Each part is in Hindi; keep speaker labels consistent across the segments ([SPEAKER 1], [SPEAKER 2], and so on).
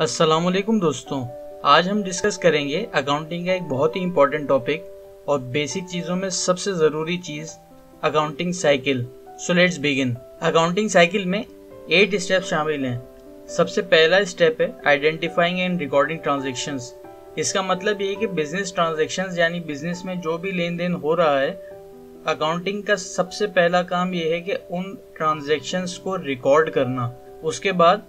[SPEAKER 1] अस्सलामुअलैकुम दोस्तों, आज हम डिस्कस करेंगे अकाउंटिंग का एक बहुत ही इम्पोर्टेंट टॉपिक और बेसिक चीज़ों में सबसे ज़रूरी चीज़ accounting cycle. So let's begin. Accounting cycle में 8 स्टेप शामिल हैं। सबसे पहला स्टेप है आइडेंटिफाइंग एंड रिकॉर्डिंग ट्रांजेक्शन्स। इसका मतलब ये है कि बिजनेस ट्रांजेक्शन्स यानी बिजनेस में जो भी लेन देन हो रहा है, अकाउंटिंग का सबसे पहला काम ये है कि उन ट्रांजेक्शन्स को रिकॉर्ड करना। उसके बाद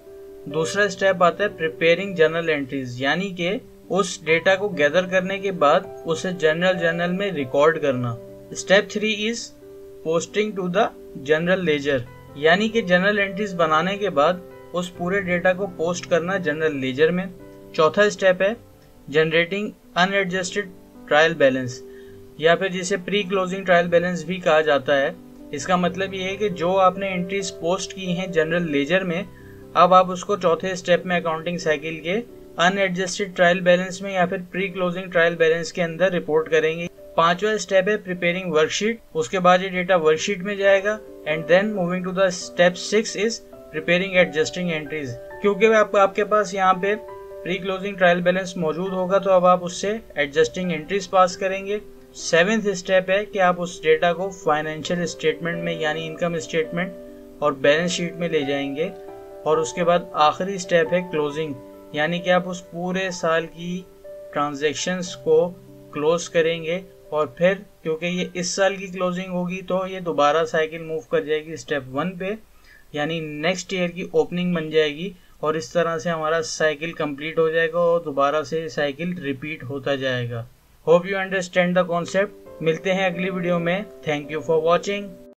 [SPEAKER 1] दूसरा स्टेप आता है प्रिपेयरिंग जर्नल एंट्रीज, यानी कि उस डेटा को गैदर करने के बाद उसे जर्नल में रिकॉर्ड करना। Step 3 is posting to the general ledger, यानी कि जर्नल एंट्रीज बनाने के बाद उस पूरे डेटा को पोस्ट करना जनरल लेजर में। चौथा स्टेप है जनरेटिंग अनएडजस्टेड ट्रायल बैलेंस, या फिर जिसे प्री क्लोजिंग ट्रायल बैलेंस भी कहा जाता है। इसका मतलब ये है कि जो आपने एंट्रीज पोस्ट की हैं जनरल लेजर में, अब आप उसको चौथे स्टेप में अकाउंटिंग साइकिल के अनएडजस्टेड ट्रायल बैलेंस में या फिर प्री क्लोजिंग ट्रायल बैलेंस के अंदर रिपोर्ट करेंगे। पांचवा स्टेप है प्रिपेयरिंग वर्कशीट। उसके बाद ये डेटा वर्कशीट में जाएगा and then moving to the step 6 is preparing adjusting entries. क्योंकि आपके पास यहाँ पे प्री क्लोजिंग ट्रायल बैलेंस मौजूद होगा तो अब आप उससे एडजस्टिंग एंट्रीज पास करेंगे। 7th स्टेप है कि आप उस डेटा को फाइनेंशियल स्टेटमेंट में यानी इनकम स्टेटमेंट और बैलेंस शीट में ले जाएंगे। और उसके बाद आखिरी स्टेप है क्लोजिंग, यानी कि आप उस पूरे साल की ट्रांजैक्शंस को क्लोज करेंगे। और फिर क्योंकि ये इस साल की क्लोजिंग होगी तो ये दोबारा साइकिल मूव कर जाएगी स्टेप 1 पे, यानी नेक्स्ट ईयर की ओपनिंग बन जाएगी। और इस तरह से हमारा साइकिल कंप्लीट हो जाएगा और दोबारा से साइकिल रिपीट होता जाएगा। Hope you understand the concept. मिलते हैं अगली वीडियो में। Thank you for watching.